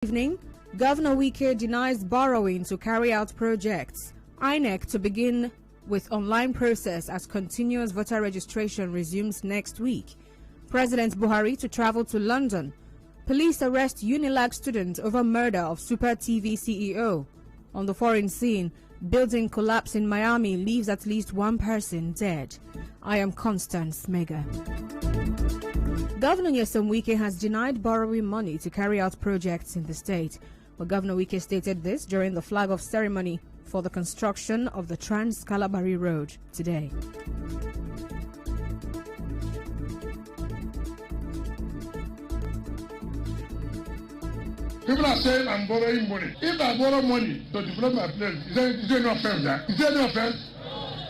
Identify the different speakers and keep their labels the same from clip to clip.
Speaker 1: Evening, Governor Wike denies borrowing to carry out projects. INEC to begin with online process as continuous voter registration resumes next week. President Buhari to travel to London. Police arrest Unilag student over murder of Super TV CEO. On the foreign scene, building collapse in Miami leaves at least one person dead. I am Constance Mega. Governor Wike has denied borrowing money to carry out projects in the state. Well, Governor Wike stated this during the flag-off ceremony for the construction of the Trans-Calabari Road today.
Speaker 2: People are saying I'm borrowing money. If I borrow money to develop my place, is there no offense there? Is there no offense?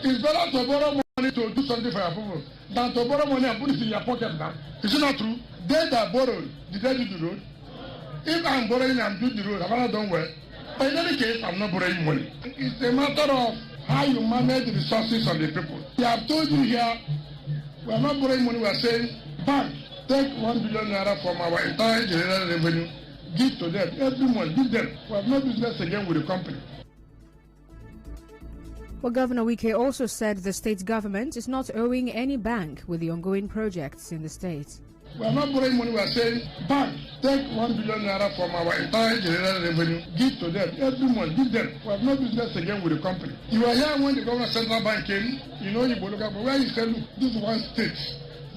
Speaker 2: It's better to borrow money to do something for your people than to borrow money and put it in your pocket now. Is it not true? They that borrowed, did they do the road? If I'm borrowing and do the road, have I done well? But in any case, I'm not borrowing money. It's a matter of how you manage the resources of the people. We have told you here, we are not borrowing money, we are saying, bank, take 1 billion naira from our entire general revenue, give to them, every month, give them. We have no business again with the company.
Speaker 1: Well, Governor Wike also said the state government is not owing any bank with the ongoing projects in the state.
Speaker 2: We are not borrowing money, we are saying, bank, take 1 billion naira from our entire general revenue, give to them, every month, give them. We have no business again with the company. You were here when the government central bank came, you know, you go look at where you said, look, this is one state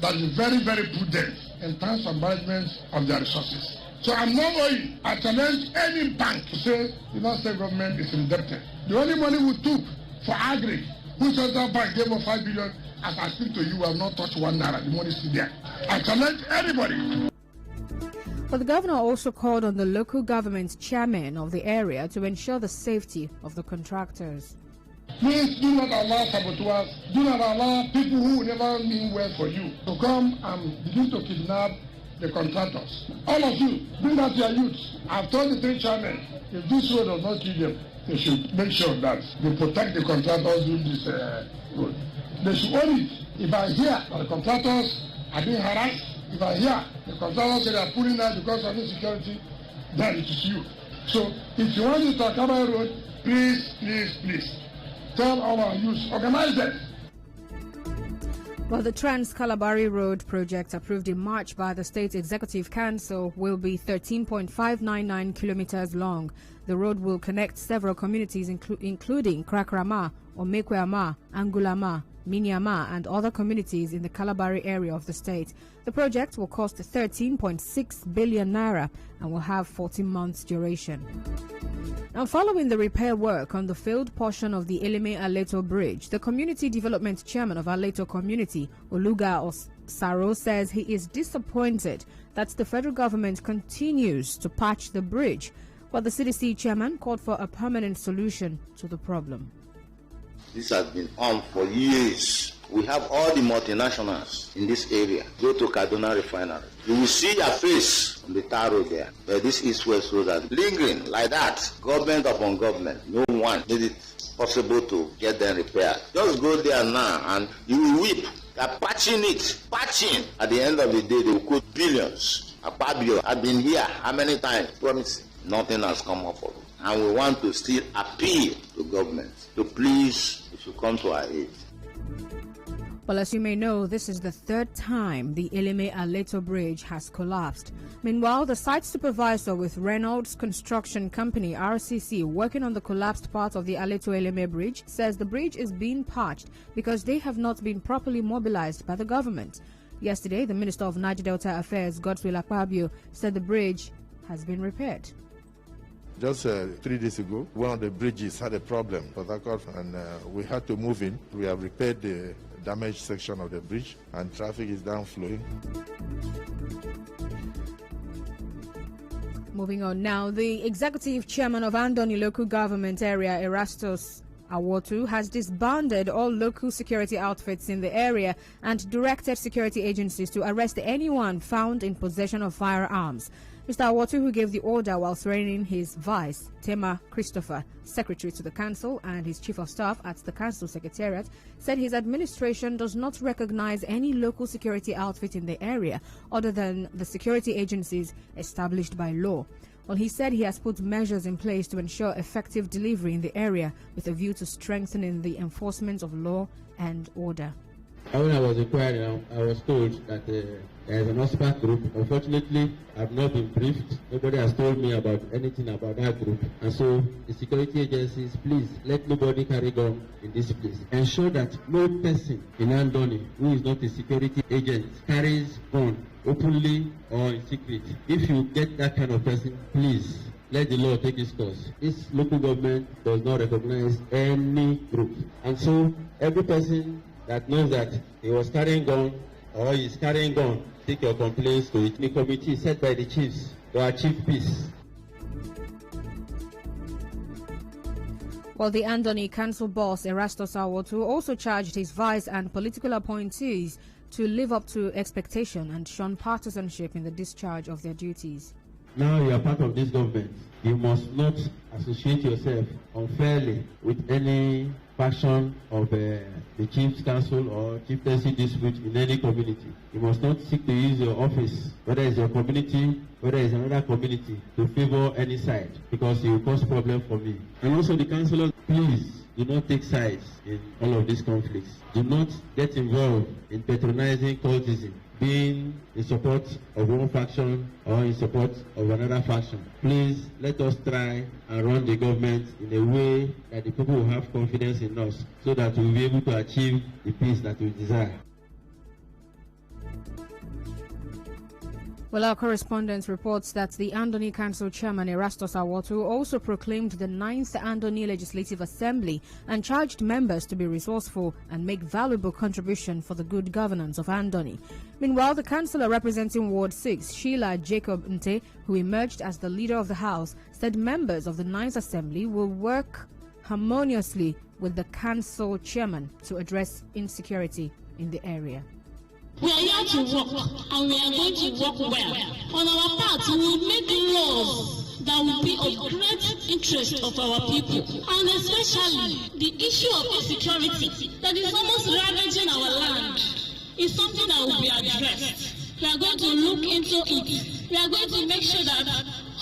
Speaker 2: that is very, very prudent in terms of management of their resources. So I'm not owing. I challenge any bank to say the United States government is indebted. The only money we took for agri, which central bank gave us 5 billion, as I speak to you, we have not touched 1 naira. The money is still there. I challenge anybody.
Speaker 1: But the governor also called on the local government chairman of the area to ensure the safety of the contractors.
Speaker 2: Please do not allow saboteurs, do not allow people who will never mean well for you to come and begin to kidnap the contractors. All of you, bring out your youth. I've told the 3 chairmen, if this road does not kill them, they should make sure that they protect the contractors in this road. They should own it. If I hear that the contractors are being harassed, if I hear the contractors say they are pulling out because of insecurity, then it is you. So if you want to talk about road, please, please, please, tell all our youth, organize them.
Speaker 1: Well, the Trans-Calabari Road project approved in March by the State Executive Council will be 13.599 kilometers long. The road will connect several communities including Krakrama, Omekweama, Angulama, Minyama and other communities in the Calabari area of the state. The project will cost 13.6 billion naira and will have 14 months duration. Now, following the repair work on the failed portion of the Eleme Aleto Bridge, the Community Development Chairman of Aleto Community, Oluga Saro, says he is disappointed that the federal government continues to patch the bridge, while the CDC chairman called for a permanent solution to the problem.
Speaker 3: This has been on for years. We have all the multinationals in this area. Go to Kaduna Refinery. You will see their face on the tar road there. But this east-west road is lingering like that. Government upon government. No one made it possible to get them repaired. Just go there now and you will weep. They're patching it. Patching. At the end of the day, they will quote billions. Akpabio, I've been here how many times? Promising. Nothing has come up of it. And we want to still appeal to government to please, if you come to our aid.
Speaker 1: Well, as you may know, this is the 3rd time the Eleme Aleto Bridge has collapsed. Meanwhile, the site supervisor with Reynolds Construction Company, RCC, working on the collapsed part of the Aleto Eleme Bridge, says the bridge is being patched because they have not been properly mobilized by the government. Yesterday, the Minister of Niger Delta Affairs, Godswill Akpabio, said the bridge has been repaired.
Speaker 4: Just 3 days ago, one of the bridges had a problem, and we had to move in. We have repaired the damaged section of the bridge, and traffic is down flowing.
Speaker 1: Moving on now, the executive chairman of Andoni local government area, Erastus Awotu, has disbanded all local security outfits in the area and directed security agencies to arrest anyone found in possession of firearms. Mr. Awotu, who gave the order while swearing in his vice, Tema Christopher, secretary to the council, and his chief of staff at the council secretariat, said his administration does not recognize any local security outfit in the area other than the security agencies established by law. Well, he said he has put measures in place to ensure effective delivery in the area with a view to strengthening the enforcement of law and order.
Speaker 5: When I was inquiring, I was told that there is an OSPAC group. Unfortunately, I've not been briefed. Nobody has told me about anything about that group. And so the security agencies, please let nobody carry gun in this place. Ensure that no person in Andoni who is not a security agent carries gun openly or in secret. If you get that kind of person, please let the law take its course. This local government does not recognize any group. And so every person that knows that he was carrying gun or is carrying gun, take your complaints to the committee set by the chiefs to achieve peace.
Speaker 1: Well, the Andoni Council boss, Erastus Awotu, also charged his vice and political appointees to live up to expectation and shun partisanship in the discharge of their duties.
Speaker 5: Now you are part of this government. You must not associate yourself unfairly with any faction of the chief's council or chieftaincy dispute in any community. You must not seek to use your office, whether it's your community, whether it's another community, to favor any side, because you will cause problem for me. And also the councillors, please do not take sides in all of these conflicts. Do not get involved in patronizing cultism, being in support of one faction or in support of another faction. Please let us try and run the government in a way that the people will have confidence in us, so that we will be able to achieve the peace that we desire.
Speaker 1: Well, our correspondent reports that the Andoni Council Chairman Erastus Awotu also proclaimed the 9th Andoni Legislative Assembly and charged members to be resourceful and make valuable contribution for the good governance of Andoni. Meanwhile, the councillor representing Ward 6, Sheila Jacob Nte, who emerged as the leader of the House, said members of the 9th Assembly will work harmoniously with the council chairman to address insecurity in the area.
Speaker 6: We are here to work, and we are going to work well. On our part, we will make laws that will be of great interest of our people, and especially the issue of insecurity that is almost ravaging our land is something that will be addressed. We are going to look into it. We are going to make sure that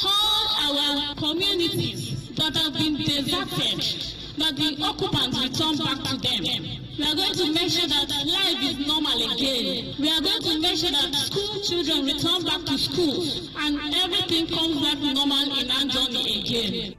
Speaker 6: all our communities that have been deserted, that the occupants return back to them. We are going to make sure that life is normal again. We are going to make sure that school children return back to school and everything comes back normal in Andoni again.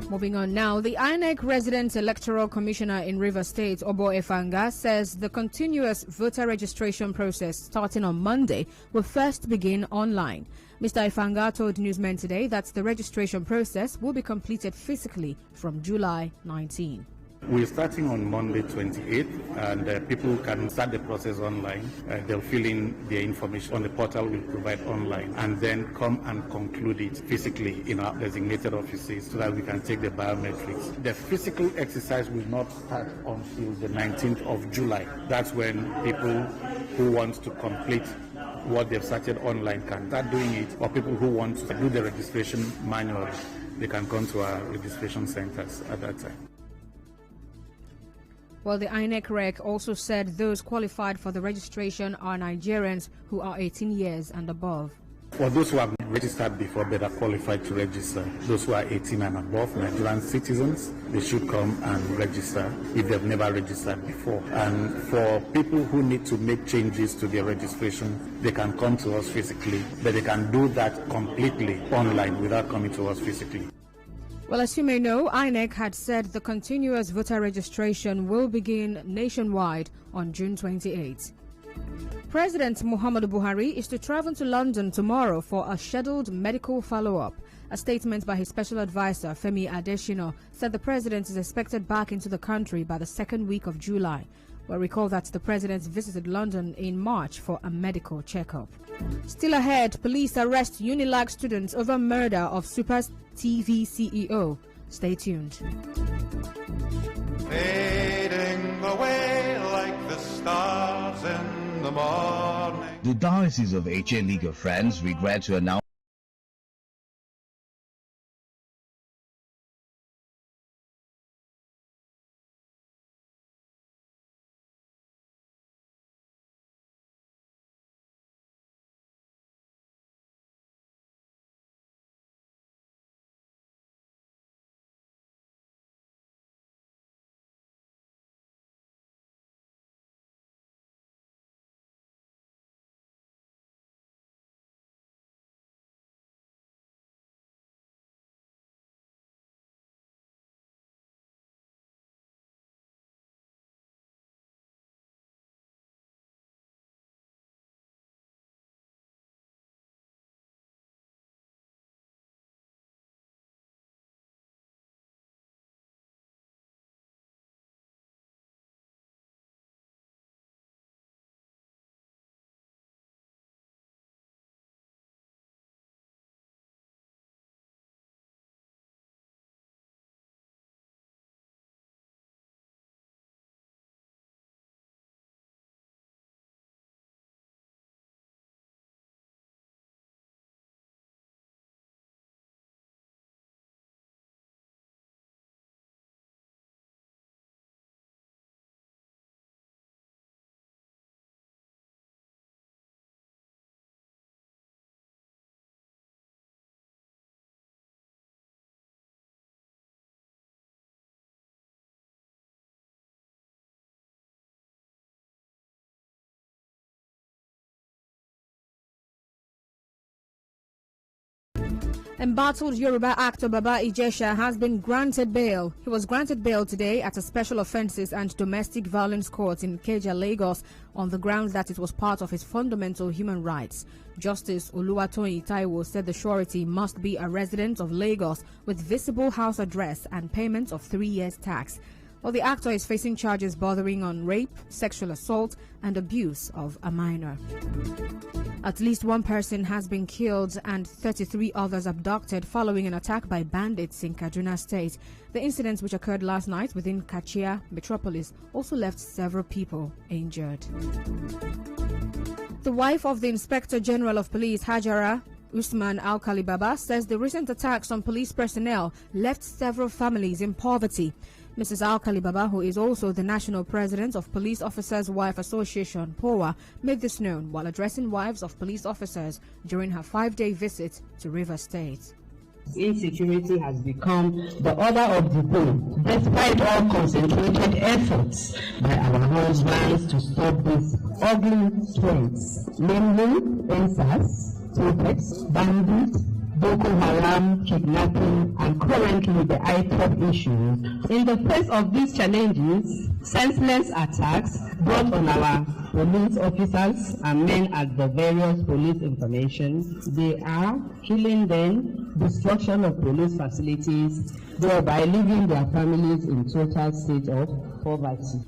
Speaker 1: Moving on now, the INEC Resident Electoral Commissioner in Rivers State, Obo Efanga, says the continuous voter registration process starting on Monday will first begin online. Mr. Efanga told newsmen today that the registration process will be completed physically from July 19.
Speaker 7: We're starting on Monday 28th, and people can start the process online. They'll fill in their information on the portal we'll provide online, and then come and conclude it physically in our designated offices so that we can take the biometrics. The physical exercise will not start until the 19th of July. That's when people who want to complete what they've started online can start doing it, or people who want to do the registration manually, they can come to our registration centers at that time.
Speaker 1: Well, the INEC Rec also said those qualified for the registration are Nigerians who are 18 years and above.
Speaker 7: For those who have registered before but are qualified to register, those who are 18 and above, Nigerian citizens, they should come and register if they've never registered before. And for people who need to make changes to their registration, they can come to us physically, but they can do that completely online without coming to us physically.
Speaker 1: Well, as you may know, INEC had said the continuous voter registration will begin nationwide on June 28. President Muhammadu Buhari is to travel to London tomorrow for a scheduled medical follow-up. A statement by his special advisor, Femi Adesina, said the president is expected back into the country by the second week of July. Well, recall that the president visited London in March for a medical checkup. Still ahead, police arrest Unilag students over murder of Super TV CEO. Stay tuned.
Speaker 8: Fading away like the stars in the morning.
Speaker 9: The Diocese of HA League of Friends regret to announce
Speaker 1: Embattled Yoruba actor Baba Ijesha has been granted bail. He was granted bail today at a special offences and domestic violence court in Ikeja, Lagos, on the grounds that it was part of his fundamental human rights. Justice Oluwatoyin Taiwo said the surety must be a resident of Lagos with visible house address and payment of 3 years' tax. Well, the actor is facing charges bordering on rape, sexual assault, and abuse of a minor. At least one person has been killed and 33 others abducted following an attack by bandits in Kaduna State. The incident, which occurred last night within Kachia metropolis, also left several people injured. The wife of the Inspector General of Police, Hajara Usman Alkali Baba, says the recent attacks on police personnel left several families in poverty. Mrs. Alkali Baba, who is also the national president of Police Officers' Wife Association, POWA, made this known while addressing wives of police officers during her 5-day visit to Rivers State.
Speaker 10: Insecurity has become the order of the day, despite all concentrated efforts by our husbands to stop these ugly trends, namely NSAS, protests, bandits, Boko Haram, kidnapping, and currently the IPOD issues. In the face of these challenges, senseless attacks brought on our police officers and men at the various police information, they are killing them, destruction of police facilities, thereby leaving their families in total state of poverty.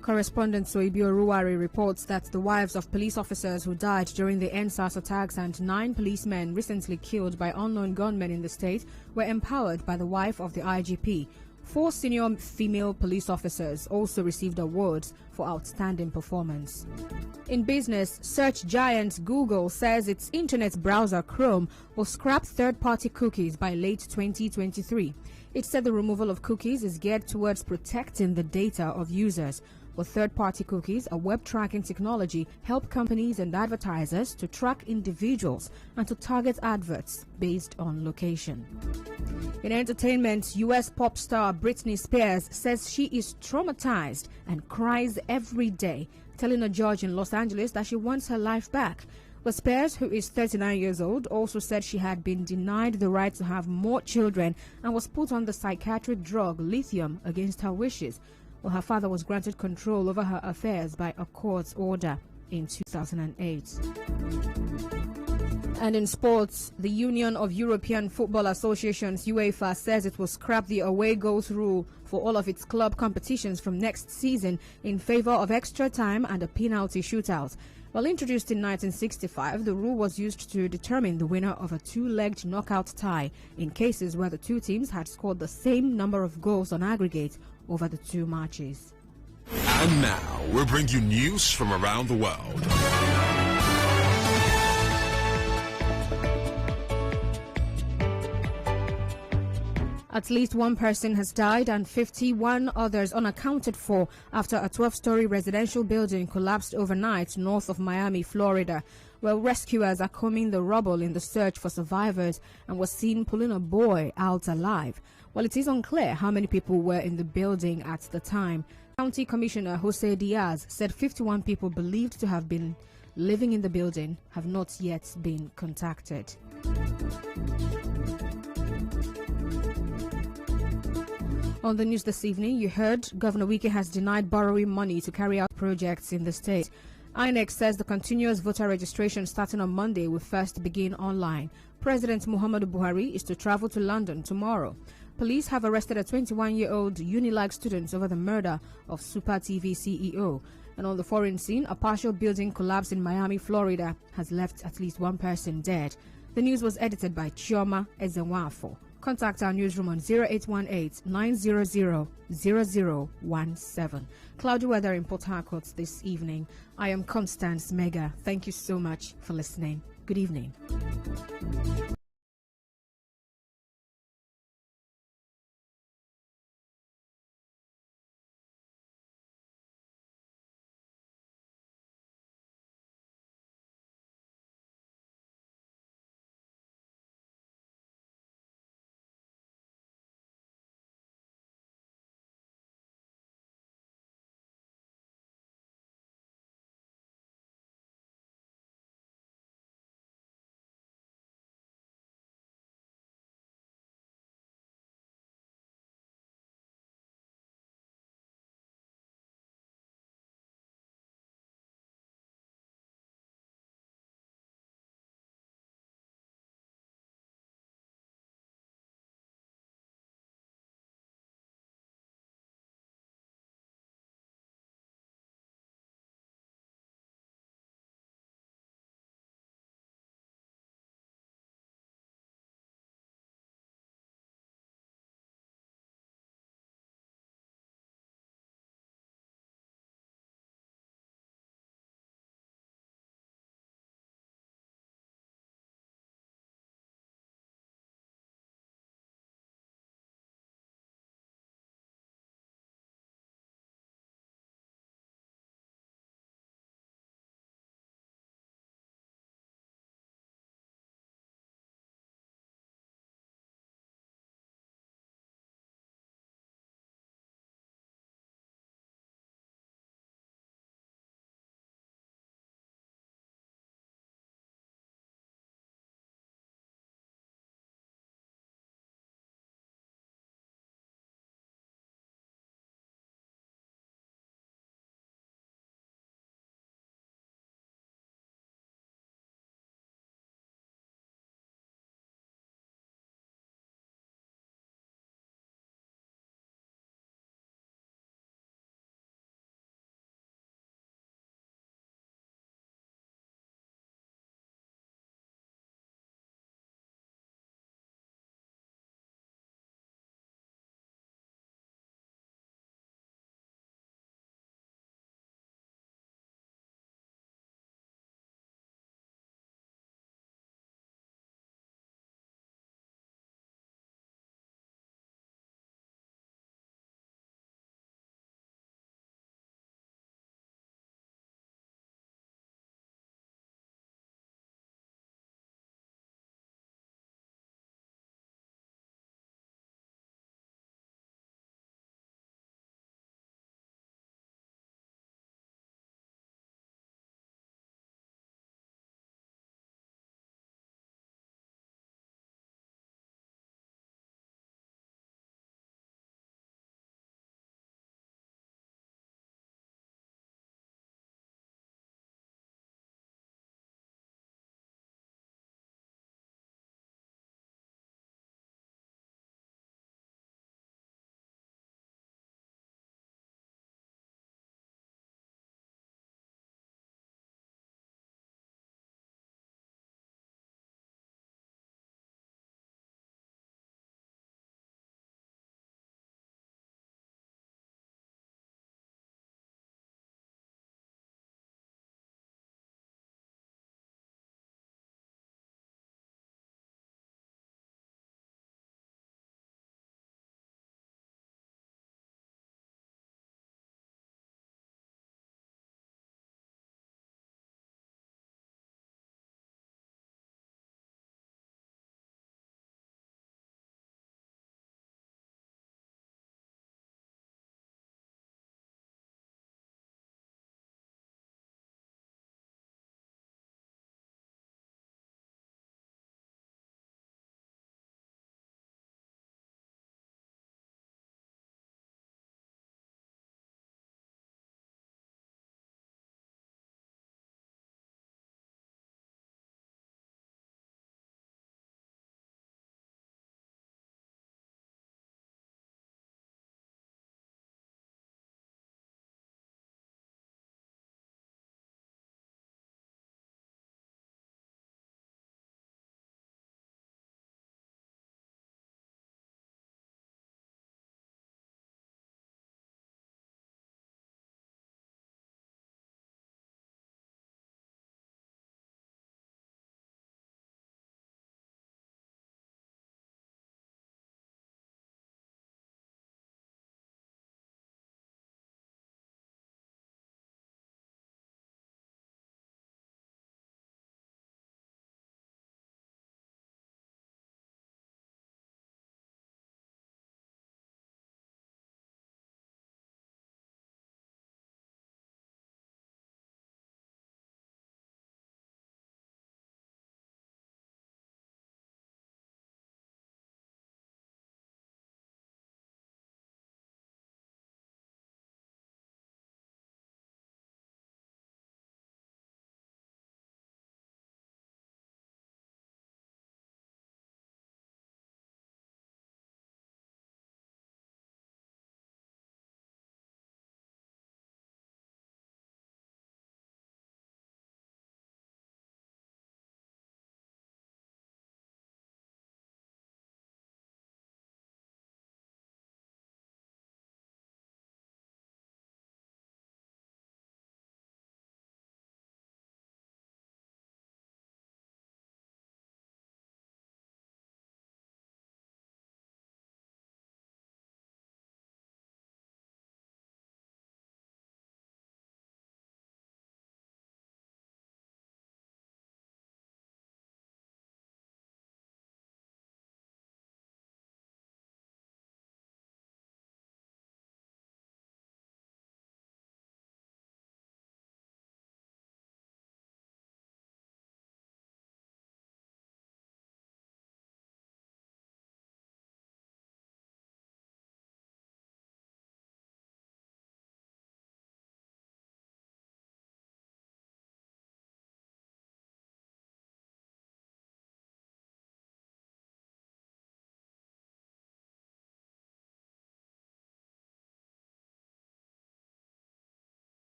Speaker 1: Correspondent Soibio Ruwari reports that the wives of police officers who died during the NSAS attacks and 9 policemen recently killed by unknown gunmen in the state were empowered by the wife of the IGP. 4 senior female police officers also received awards for outstanding performance. In business, search giant Google says its internet browser Chrome will scrap third-party cookies by late 2023. It said the removal of cookies is geared towards protecting the data of users. With third-party cookies, a web tracking technology, help companies and advertisers to track individuals and to target adverts based on location. In entertainment, U.S. pop star Britney Spears says she is traumatized and cries every day, telling a judge in Los Angeles that she wants her life back. But Spears, who is 39 years old, also said she had been denied the right to have more children and was put on the psychiatric drug lithium against her wishes. Well, her father was granted control over her affairs by a court order in 2008. And in sports, the Union of European Football Associations, UEFA, says it will scrap the away goals rule for all of its club competitions from next season in favor of extra time and a penalty shootout. Well, introduced in 1965, the rule was used to determine the winner of a 2-legged knockout tie in cases where the two teams had scored the same number of goals on aggregate over the 2 matches.
Speaker 11: And now, we'll bring you news from around the world.
Speaker 1: At least one person has died and 51 others unaccounted for after a 12-story residential building collapsed overnight north of Miami, Florida. Well, rescuers are combing the rubble in the search for survivors and was seen pulling a boy out alive. Well, it is unclear how many people were in the building at the time. County Commissioner Jose Diaz said 51 people believed to have been living in the building have not yet been contacted. On the news this evening, you heard Governor Wike has denied borrowing money to carry out projects in the state. INEC says the continuous voter registration starting on Monday will first begin online. President Muhammadu Buhari is to travel to London tomorrow. Police have arrested a 21-year-old Unilag student over the murder of Super TV CEO. And on the foreign scene, a partial building collapse in Miami, Florida has left at least one person dead. The news was edited by Chioma Ezenwafo. Contact our newsroom on 0818-900-0017. Cloudy weather in Port Harcourt this evening. I am Constance Mega. Thank you so much for listening. Good evening.